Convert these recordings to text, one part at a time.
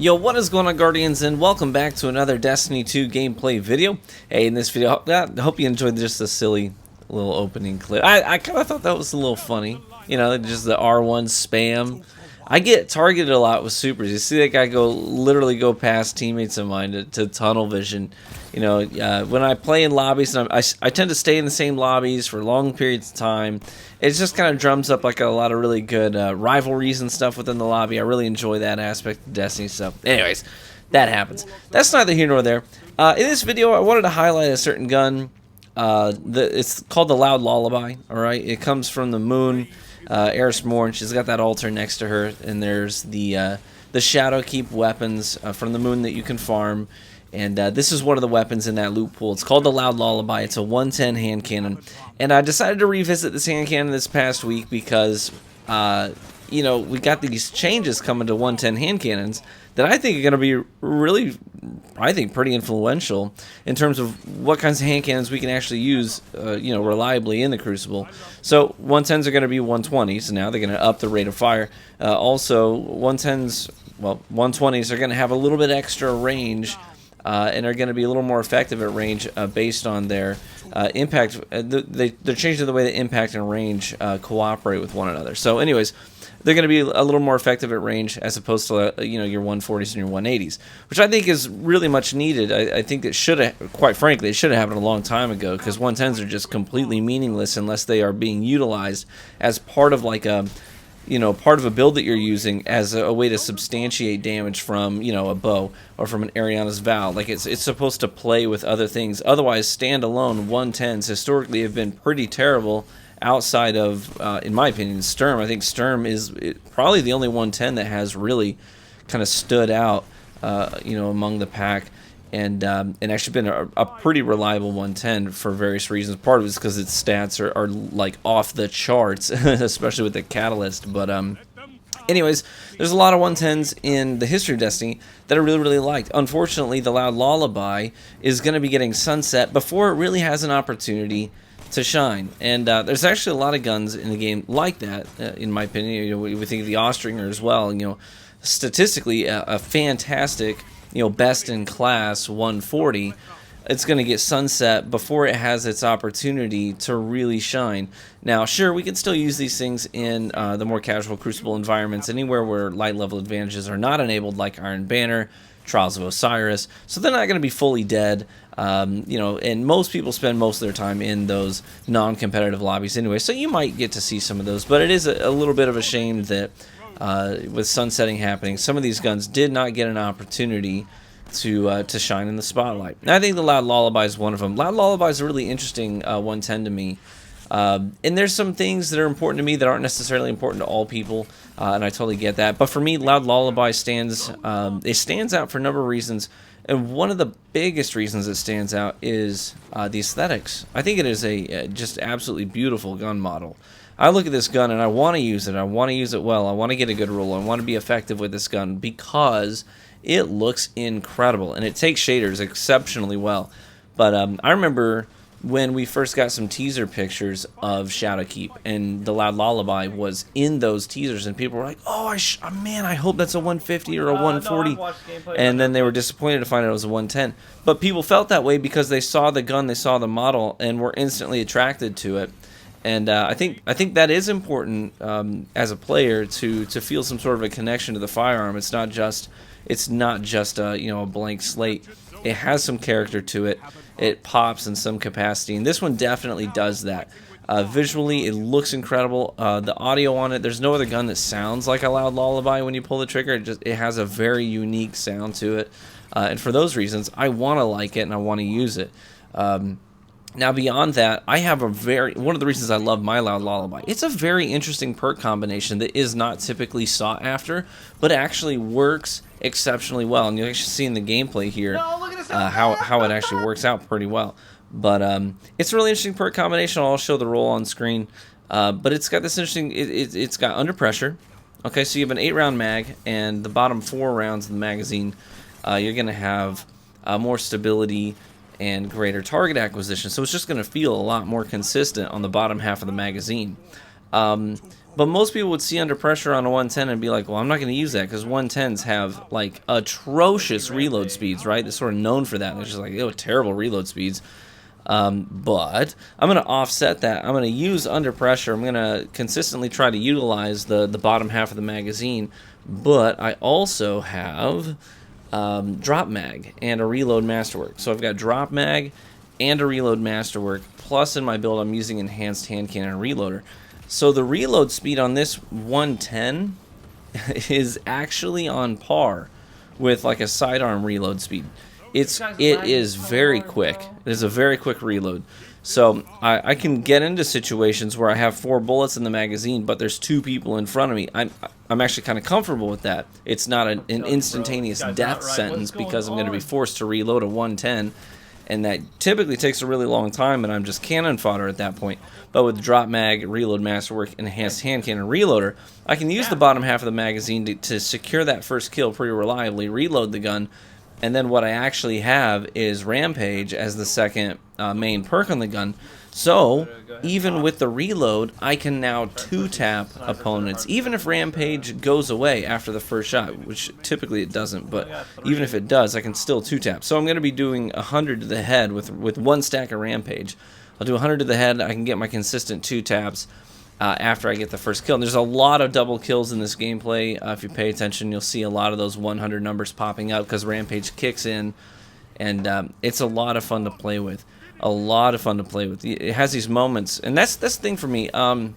Yo, what is going on, Guardians, and welcome back to another Destiny 2 gameplay video. Hey, in this video, I hope you enjoyed just a silly little opening clip. I kind of thought that was a little funny. You know, just the R1 spam. I get targeted a lot with supers. You see that guy literally go past teammates of mine to tunnel vision. You know, when I play in lobbies, and I tend to stay in the same lobbies for long periods of time. It just kind of drums up like a lot of really good rivalries and stuff within the lobby. I really enjoy that aspect of Destiny stuff. Anyways, that happens. That's neither here nor there. In this video, I wanted to highlight a certain gun. It's called the Loud Lullaby. All right, it comes from the moon. Eris Morn, she's got that altar next to her, and there's the Shadowkeep weapons from the moon that you can farm. And this is one of the weapons in that loot pool. It's called the Loud Lullaby. It's a 110 hand cannon. And I decided to revisit this hand cannon this past week because, you know, we got these changes coming to 110 hand cannons that I think are going to be really, I think, pretty influential in terms of what kinds of hand cannons we can actually use, you know, reliably in the Crucible. So 110s are going to be 120s now. They're going to up the rate of fire. Also, 110s, well, 120s are going to have a little bit extra range. And are going to be a little more effective at range based on their impact. They're changing the way that impact and range cooperate with one another. So anyways, they're going to be a little more effective at range as opposed to you know, your 140s and your 180s, which I think is really much needed. I think it should have, quite frankly, it should have happened a long time ago, because 110s are just completely meaningless unless they are being utilized as part of like a, you know, part of a build that you're using as a way to substantiate damage from, you know, a bow or from an Ariana's Vow. Like it's supposed to play with other things. Otherwise, standalone 110s historically have been pretty terrible outside of, in my opinion, Sturm. I think Sturm is probably the only 110 that has really kind of stood out, you know, among the pack. And actually been a pretty reliable 110 for various reasons. Part of it is because its stats are like off the charts, especially with the Catalyst. But anyways, there's a lot of 110s in the history of Destiny that I really liked. Unfortunately, the Loud Lullaby is going to be getting sunset before it really has an opportunity to shine. And there's actually a lot of guns in the game like that, in my opinion. You know, we think of the Austringer as well. You know, statistically, a fantastic, you know, best in class 140, it's going to get sunset before it has its opportunity to really shine. Now, sure, we can still use these things in the more casual Crucible environments, anywhere where light level advantages are not enabled, like Iron Banner, Trials of Osiris, so they're not going to be fully dead. You know, and most people spend most of their time in those non-competitive lobbies anyway, so you might get to see some of those, but it is a little bit of a shame that with sunsetting happening, some of these guns did not get an opportunity to shine in the spotlight. And I think the Loud Lullaby is one of them. Loud Lullaby is a really interesting 110 to me. And there's some things that are important to me that aren't necessarily important to all people, and I totally get that. But for me, Loud Lullaby stands out for a number of reasons. And one of the biggest reasons it stands out is the aesthetics. I think it is a just absolutely beautiful gun model. I look at this gun and I want to use it. I want to use it well. I want to get a good roll. I want to be effective with this gun because it looks incredible and it takes shaders exceptionally well. But I remember when we first got some teaser pictures of Shadowkeep and the Loud Lullaby was in those teasers, and people were like, "Oh, man, I hope that's a 150 or a 140." And then they were disappointed to find out it was a 110. But people felt that way because they saw the gun, they saw the model, and were instantly attracted to it. And I think that is important as a player to feel some sort of a connection to the firearm. It's not just you know, a blank slate. It has some character to it. It pops in some capacity, and this one definitely does that. Visually, it looks incredible. The audio on it, there's no other gun that sounds like a Loud Lullaby when you pull the trigger. It has a very unique sound to it, and for those reasons, I want to like it and I want to use it. Now, beyond that, I have one of the reasons I love my Loud Lullaby. It's a very interesting perk combination that is not typically sought after, but actually works exceptionally well. And you'll actually see in the gameplay here how it actually works out pretty well. But it's a really interesting perk combination. I'll show the roll on screen. But it's got this interesting, it's got under pressure. Okay, so you have an 8-round mag, and the bottom 4 rounds of the magazine, you're going to have more stability and greater target acquisition, so it's just going to feel a lot more consistent on the bottom half of the magazine. But most people would see Under Pressure on a 110 and be like, well, I'm not going to use that because 110s have like atrocious reload speeds, right? They're sort of known for that. They're just like, terrible reload speeds. But I'm going to offset that. I'm going to use Under Pressure. I'm going to consistently try to utilize the bottom half of the magazine. But I also have Drop Mag and a Reload Masterwork. So I've got Drop Mag and a Reload Masterwork. Plus in my build, I'm using Enhanced Hand Cannon Reloader. So the reload speed on this 110 is actually on par with like a sidearm reload speed. It is very quick. It is a very quick reload. So I can get into situations where I have 4 bullets in the magazine, but there's 2 people in front of me. I'm actually kind of comfortable with that. It's not an instantaneous death sentence because I'm going to be forced to reload a 110. And that typically takes a really long time, and I'm just cannon fodder at that point. But with Drop Mag, Reload Masterwork, Enhanced Hand Cannon Reloader, I can use the bottom half of the magazine to secure that first kill pretty reliably, reload the gun, and then what I actually have is Rampage as the second main perk on the gun. So, even with the reload, I can now 2-tap opponents, even if Rampage goes away after the first shot, which typically it doesn't, but even if it does, I can still 2-tap. So I'm going to be doing 100 to the head with 1 stack of Rampage. I'll do 100 to the head, I can get my consistent 2-taps after I get the first kill. And there's a lot of double kills in this gameplay. If you pay attention, you'll see a lot of those 100 numbers popping out because Rampage kicks in, and it's a lot of fun to play with. A lot of fun to play with. It has these moments, and that's the thing for me. And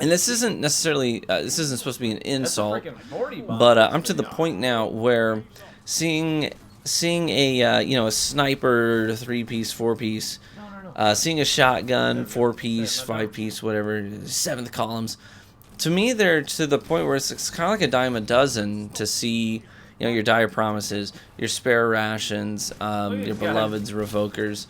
this isn't necessarily this isn't supposed to be an insult, but I'm to the point now where seeing a a sniper 3-piece, 4-piece, seeing a shotgun 4-piece, 5-piece, whatever, 7th columns. To me, they're to the point where it's kind of like a dime a dozen to see. Your dire promises, your spare rations, your beloved's revokers.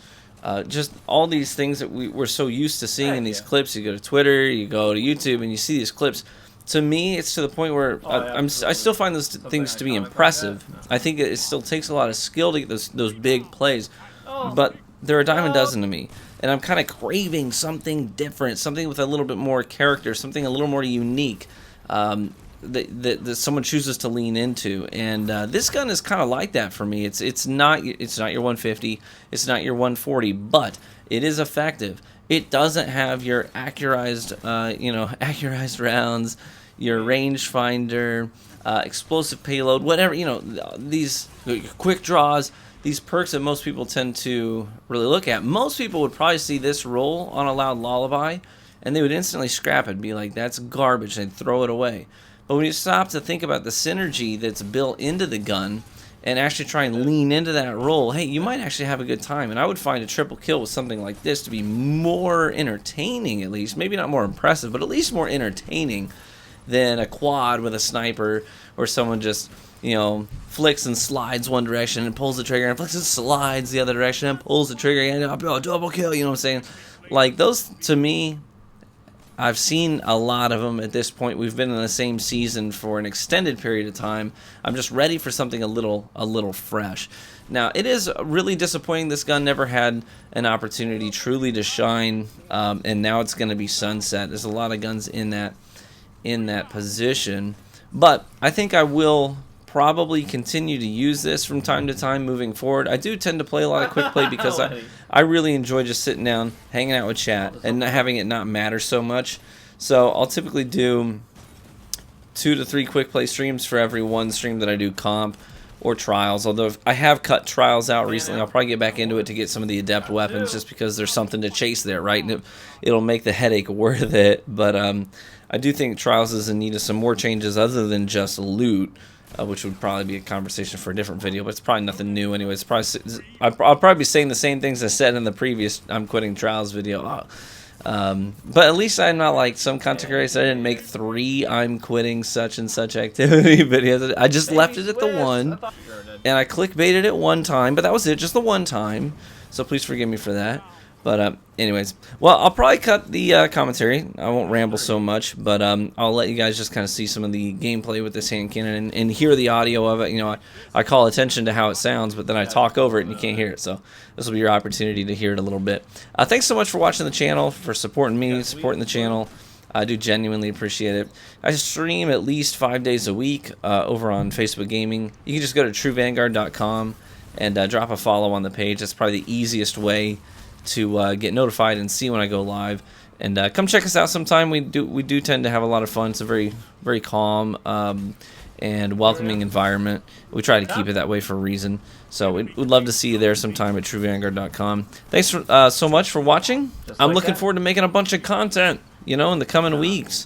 Just all these things that we're so used to seeing in these clips. You go to Twitter, you go to YouTube, and you see these clips. To me, it's to the point where I still find those things to be impressive. I think it still takes a lot of skill to get those big plays, but they're a dime a dozen to me. And I'm kind of craving something different, something with a little bit more character, something a little more unique. That someone chooses to lean into, and this gun is kind of like that for me. It's not your 150, it's not your 140, but it is effective. It doesn't have your accurized rounds, your rangefinder, explosive payload, whatever, these quick draws, these perks that most people tend to really look at. Most people would probably see this roll on a Loud Lullaby, and they would instantly scrap it and be like, that's garbage, they'd throw it away. But when you stop to think about the synergy that's built into the gun and actually try and lean into that role, hey, you might actually have a good time. And I would find a triple kill with something like this to be more entertaining, at least. Maybe not more impressive, but at least more entertaining than a quad with a sniper or someone just, flicks and slides one direction and pulls the trigger and flicks and slides the other direction and pulls the trigger and double kill, you know what I'm saying? Like, those, to me, I've seen a lot of them at this point. We've been in the same season for an extended period of time. I'm just ready for something a little fresh. Now, it is really disappointing this gun never had an opportunity truly to shine, and now it's going to be sunset. There's a lot of guns in that position, but I think I will probably continue to use this from time to time moving forward. I do tend to play a lot of quick play because I really enjoy just sitting down, hanging out with chat, and having it not matter so much. So I'll typically do 2 to 3 quick play streams for every one stream that I do comp or trials. Although I have cut trials out recently, I'll probably get back into it to get some of the adept weapons just because there's something to chase there, right? And it'll make the headache worth it. But I do think trials is in need of some more changes other than just loot. Which would probably be a conversation for a different video, but it's probably nothing new anyway. I'll probably be saying the same things I said in the previous I'm Quitting Trials video. But at least I'm not like some content creators. I didn't make 3 I'm quitting such and such activity videos. I just left it at the 1, and I clickbaited it 1 time, but that was it, just the 1 time. So please forgive me for that. But anyways, well, I'll probably cut the commentary. I won't ramble so much, but I'll let you guys just kind of see some of the gameplay with this hand cannon and hear the audio of it. I call attention to how it sounds, but then I talk over it and you can't hear it. So this will be your opportunity to hear it a little bit. Thanks so much for watching the channel, for supporting me, supporting the channel. I do genuinely appreciate it. I stream at least 5 days a week over on Facebook Gaming. You can just go to truevanguard.com and drop a follow on the page. That's probably the easiest way to get notified and see when I go live. And come check us out sometime. We do tend to have a lot of fun. It's a very, very calm and welcoming environment. We try to keep it that way for a reason. So we'd love to see you there sometime at truevanguard.com. Thanks for, so much for watching. I'm looking forward to making a bunch of content, you know, in the coming weeks.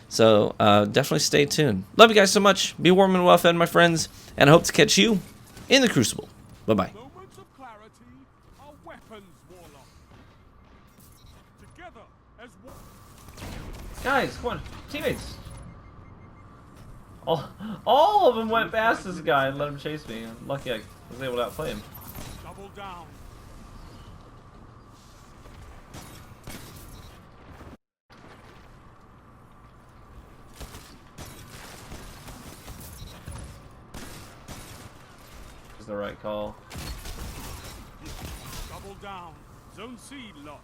So definitely stay tuned. Love you guys so much. Be warm and well fed, my friends. And I hope to catch you in the Crucible. Bye-bye. Moments of clarity are weapons, Warlock. Together as one. Guys, come on. Teammates. All of them went past this guy and let him chase me. I'm lucky I was able to outplay him. Double down. Is the right call. Double down. Zone C lost.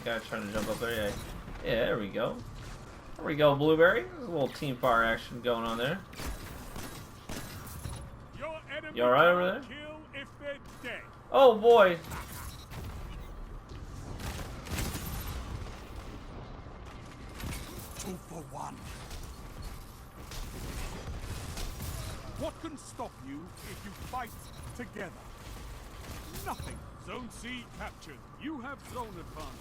Guy trying to jump up there. Yeah, yeah, there we go. There we go, Blueberry. There's a little team fire action going on there. You alright over there? Kill if they're dead. Oh boy. Two for one. What can stop you if you fight together? Nothing. Zone C captured. You have zone advantage.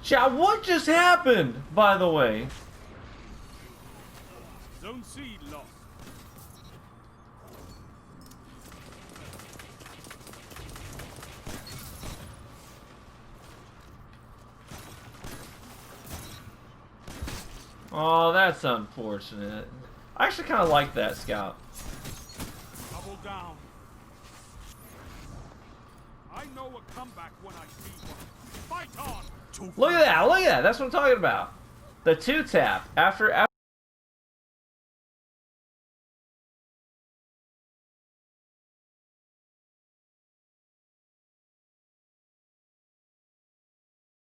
Chat, what just happened, by the way? Zone C lost. Oh, that's unfortunate. I actually kind of like that scout. Double down. I know a comeback when I see one. Fight on. Look at that! Look at that! That's what I'm talking about. The two tap after.